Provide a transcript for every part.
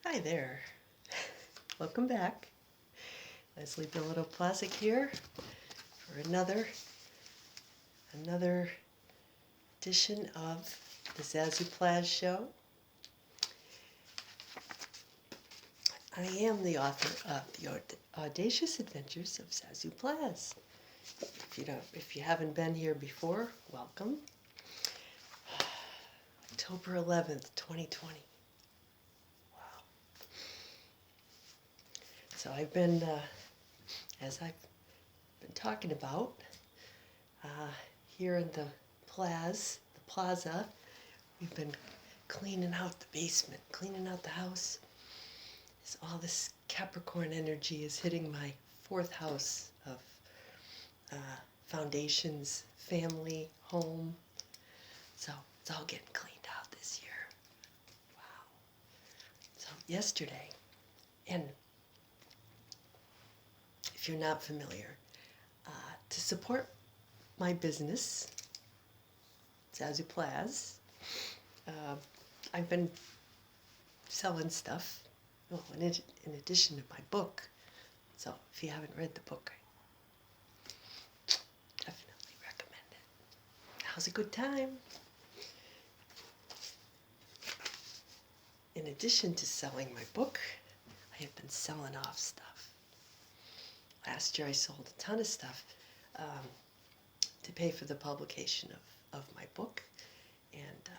Hi there. Welcome back. Leslie Billito Plaza here for another edition of the Zazoo Plazz show. I am the author of The Audacious Adventures of Zazoo Plazz. If you haven't been here before, welcome. October 11th, 2020. So I've been, as I've been talking about, here in the plaza, we've been cleaning out the basement, cleaning out the house. As all this Capricorn energy is hitting my fourth house of foundations, family, home. So it's all getting cleaned out this year. Wow. So yesterday, and if you're not familiar, to support my business, Zazoo Plazz, I've been selling stuff, well, in addition to my book. So if you haven't read the book, I definitely recommend it. Now's a good time. In addition to selling my book, I have been selling off stuff. Last year I sold a ton of stuff to pay for the publication of my book, and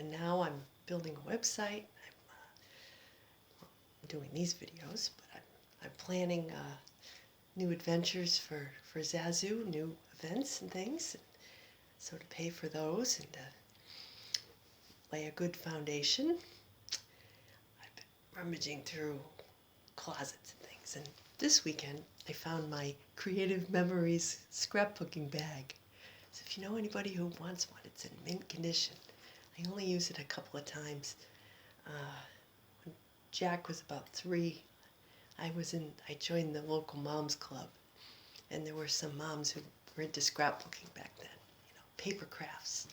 now I'm building a website. I'm doing these videos, but I'm planning new adventures for Zazoo, new events and things. So to pay for those and to lay a good foundation, I've been rummaging through closets and things. And this weekend, I found my Creative Memories scrapbooking bag. So if you know anybody who wants one, it's in mint condition. I only use it a couple of times. When Jack was about 3, I joined the local moms club, and there were some moms who were into scrapbooking back then, paper crafts.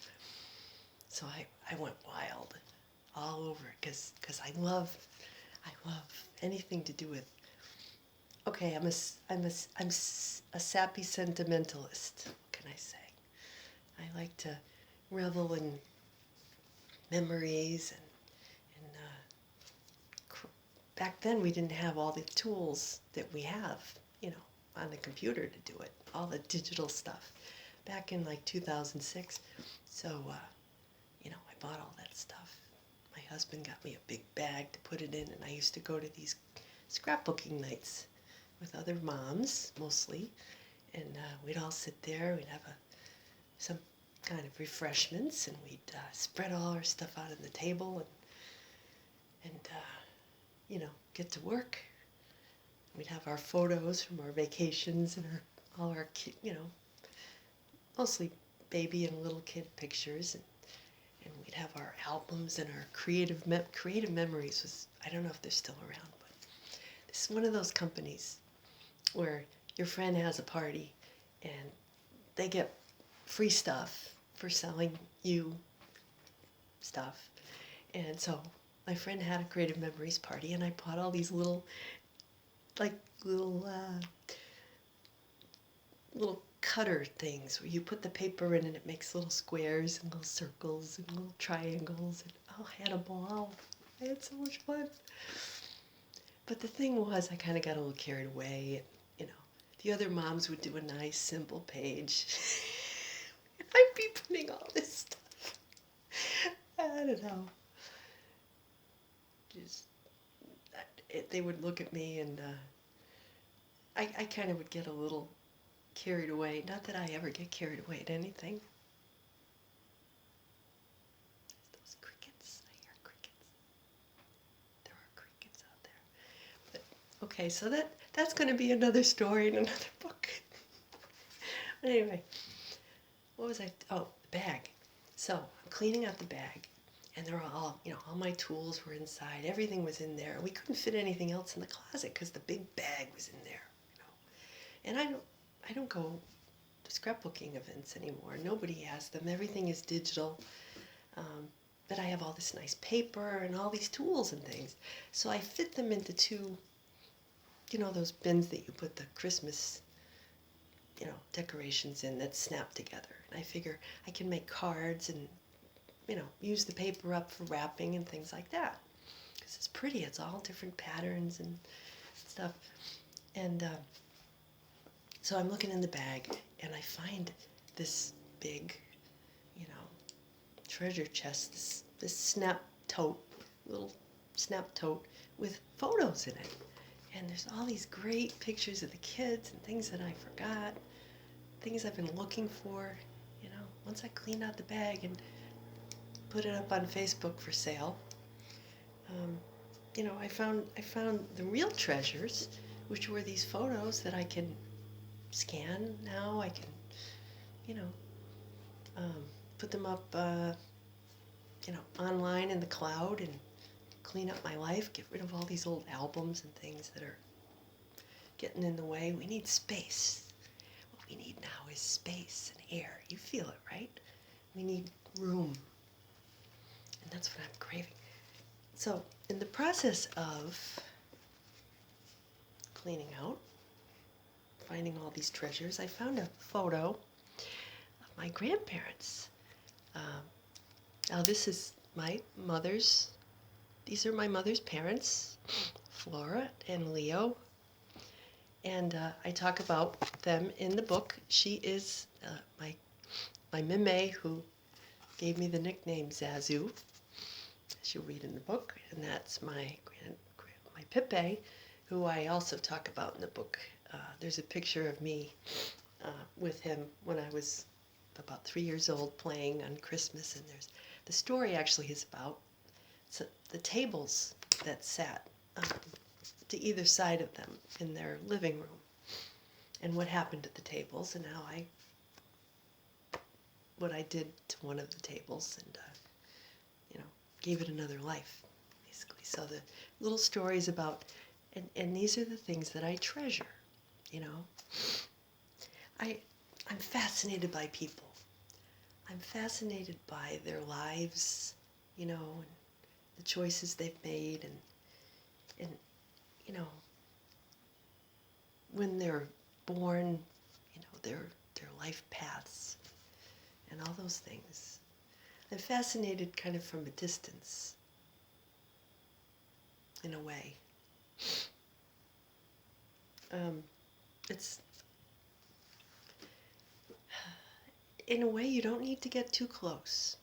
So I went wild all over it because I love anything to do with. Okay, I'm a sappy sentimentalist. What can I say? I like to revel in memories and back then we didn't have all the tools that we have, on the computer to do it. All the digital stuff. Back in like 2006, so I bought all that stuff. My husband got me a big bag to put it in, and I used to go to these scrapbooking nights with other moms, mostly, and we'd all sit there, we'd have some kind of refreshments, and we'd spread all our stuff out on the table and get to work. We'd have our photos from our vacations and all our mostly baby and little kid pictures, and we'd have our albums and our creative memories was, I don't know if they're still around, but this is one of those companies where your friend has a party and they get free stuff for selling you stuff. And so my friend had a Creative Memories party, and I bought all these little cutter things where you put the paper in and it makes little squares and little circles and little triangles. And I had a ball. I had so much fun. But the thing was, I kind of got a little carried away. And, the other moms would do a nice, simple page. I'd be putting all this stuff. I don't know. They would look at me, and I kind of would get a little carried away. Not that I ever get carried away at anything. Those crickets. I hear crickets. There are crickets out there. But okay, so that's going to be another story in another book. But anyway, what was I? Oh, the bag. So I'm cleaning out the bag. And they're all, all my tools were inside. Everything was in there. We couldn't fit anything else in the closet because the big bag was in there, And I don't go to scrapbooking events anymore. Nobody has them. Everything is digital. but I have all this nice paper and all these tools and things. So I fit them into two, those bins that you put the Christmas, decorations in that snap together. And I figure I can make cards and, use the paper up for wrapping and things like that. Because it's pretty, it's all different patterns and stuff. And so I'm looking in the bag and I find this big, treasure chest, this snap tote, little snap tote with photos in it. And there's all these great pictures of the kids and things that I forgot, things I've been looking for. Once I cleaned out the bag and put it up on Facebook for sale, I found the real treasures, which were these photos that I can scan now. I can, put them up, online in the cloud and clean up my life, get rid of all these old albums and things that are getting in the way. We need space. What we need now is space and air. You feel it, right? We need room. And that's what I'm craving. So, in the process of cleaning out, finding all these treasures, I found a photo of my grandparents. Now this is these are my mother's parents, Flora and Leo. And I talk about them in the book. She is my meme who gave me the nickname Zazoo, as you'll read in the book. And that's my Pepe, who I also talk about in the book. There's a picture of me with him when I was about 3 years old playing on Christmas, and the story actually is about the tables that sat to either side of them in their living room, and what happened to the tables, and what I did to one of the tables, and gave it another life, basically. So the little stories about, and these are the things that I treasure. I'm fascinated by people. I'm fascinated by their lives, and the choices they've made, and when they're born, their life paths, and all those things. I'm fascinated kind of from a distance, in a way. It's, in a way, you don't need to get too close.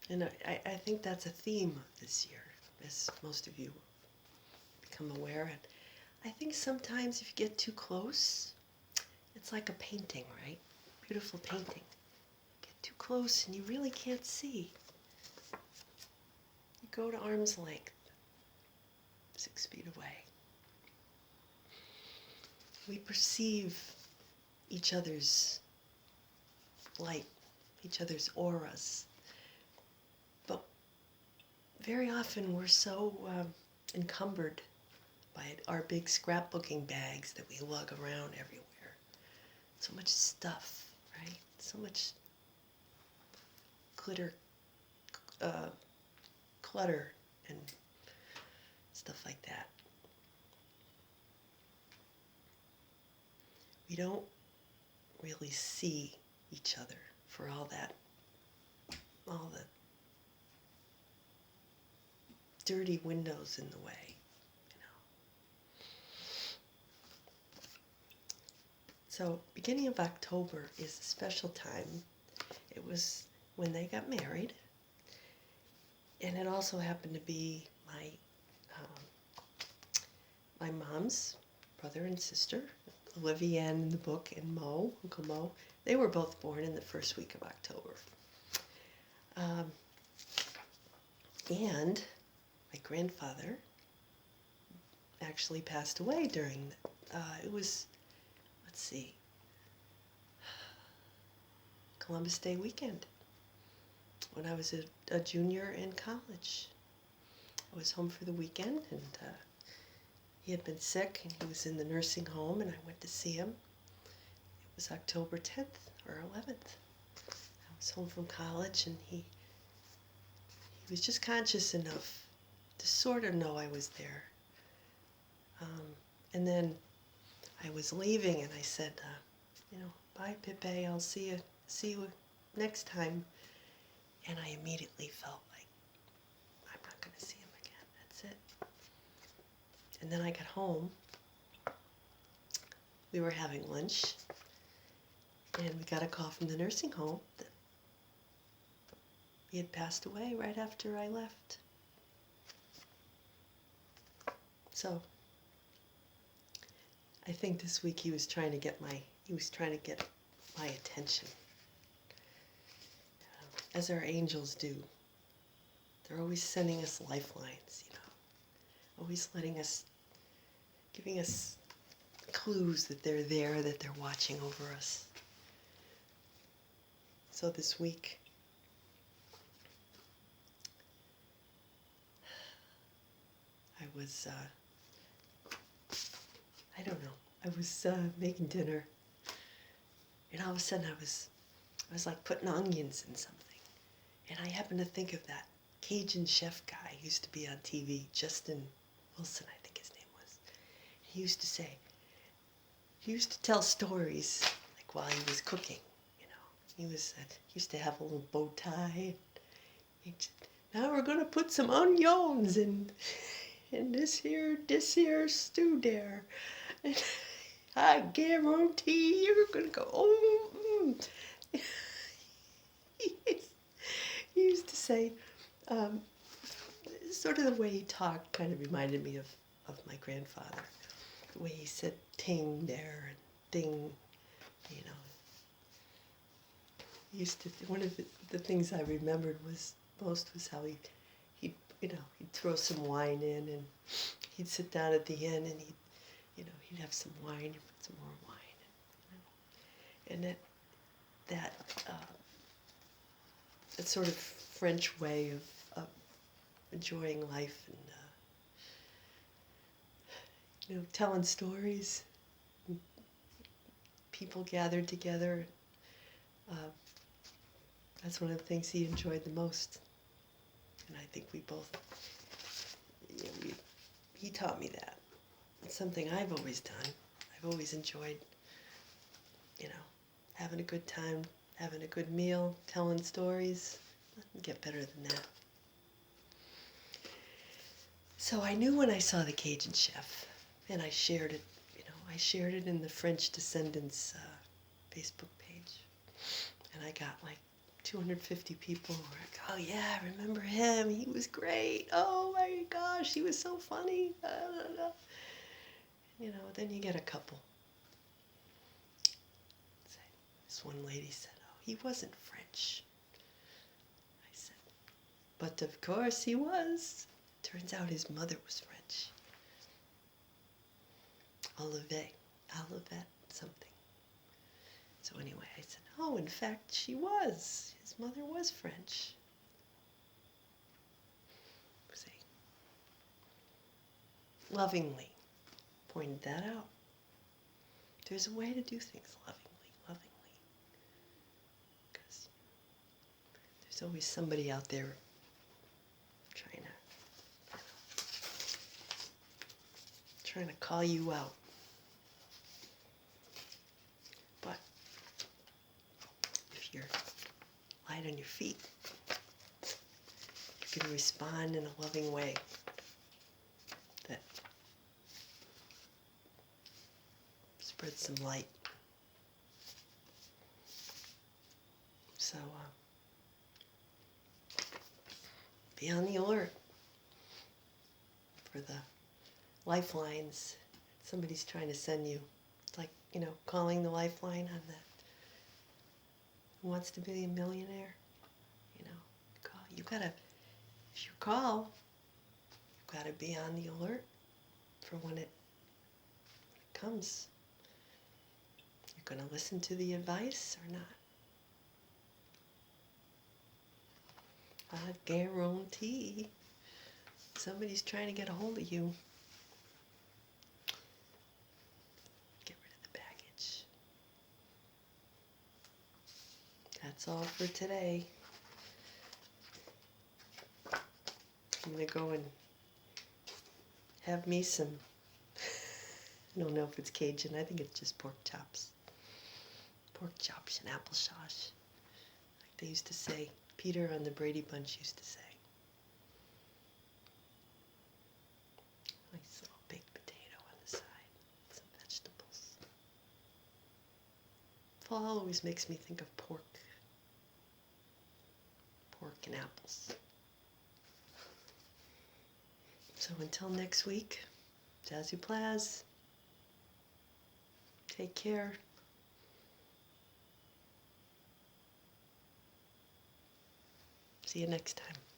And I think that's a theme of this year, as most of you become aware. And I think sometimes if you get too close, it's like a painting, right? Beautiful painting. Get too close and you really can't see. You go to arm's length, 6 feet away. We perceive each other's light, each other's auras. But very often we're so encumbered by our big scrapbooking bags that we lug around everywhere. So much stuff, right? So much clutter and stuff like that. We don't really see each other for all the dirty windows in the way, So beginning of October is a special time. It was when they got married, and it also happened to be my mom's brother and sister, Olivia Ann in the book, and Mo, Uncle Mo. They were both born in the first week of October. And my grandfather actually passed away during, it was, let's see, Columbus Day weekend, when I was a junior in college. I was home for the weekend, and he had been sick, and he was in the nursing home, and I went to see him. It was October 10th or 11th. I was home from college, and he was just conscious enough to sort of know I was there. And then I was leaving, and I said, bye, Pepe. I'll see you next time. And I immediately felt like I'm not going to see him again. That's it. And then I got home. We were having lunch, and we got a call from the nursing home that he had passed away right after I left. So I think this week he was trying to get my attention, as our angels do. They're always sending us lifelines, always giving us clues that they're there, that they're watching over us. So this week, I was, I was making dinner, and all of a sudden I was like putting onions in something, and I happened to think of that Cajun chef guy who used to be on TV, Justin Wilson, I think his name was. He used to tell stories like while he was cooking, He used to have a little bow tie. He said, now we're gonna put some onions in this here stew there. And I guarantee you're gonna go, He used to say, sort of the way he talked kind of reminded me of my grandfather. The way he said ting there and ding, One of the things I remembered most was how he'd throw some wine in, and he'd sit down at the end, and he'd have some wine and put some more wine, and that sort of French way of enjoying life and telling stories. People gathered together. That's one of the things he enjoyed the most, and I think we both. He taught me that. It's something I've always done. I've always enjoyed, having a good time, having a good meal, telling stories. Nothing get better than that. So I knew when I saw the Cajun chef, and I shared it. I shared it in the French Descendants Facebook page, and I got like 250 people who were like, oh yeah, I remember him. He was great. Oh my gosh, he was so funny. Then you get a couple. This one lady said, oh, he wasn't French. I said, but of course he was. Turns out his mother was French. Olivet something. So anyway, I said, oh, in fact, she was. His mother was French. See? Lovingly pointed that out. There's a way to do things lovingly. Because there's always somebody out there trying to call you out. But if you're light on your feet, you can respond in a loving way that spreads some light. So be on the alert for the lifelines somebody's trying to send you. It's like, calling the lifeline on that Who Wants to Be a Millionaire. Call. If you call, you've got to be on the alert for when it comes. You're going to listen to the advice or not. I guarantee somebody's trying to get a hold of you. Get rid of the baggage. That's all for today. I'm going to go and have me some, I don't know if it's Cajun, I think it's just pork chops. Pork chops and applesauce, like they used to say. Peter on the Brady Bunch used to say. Nice little baked potato on the side, some vegetables. Fall always makes me think of pork. Pork and apples. So until next week, Zazoo Plazz. Take care. See you next time.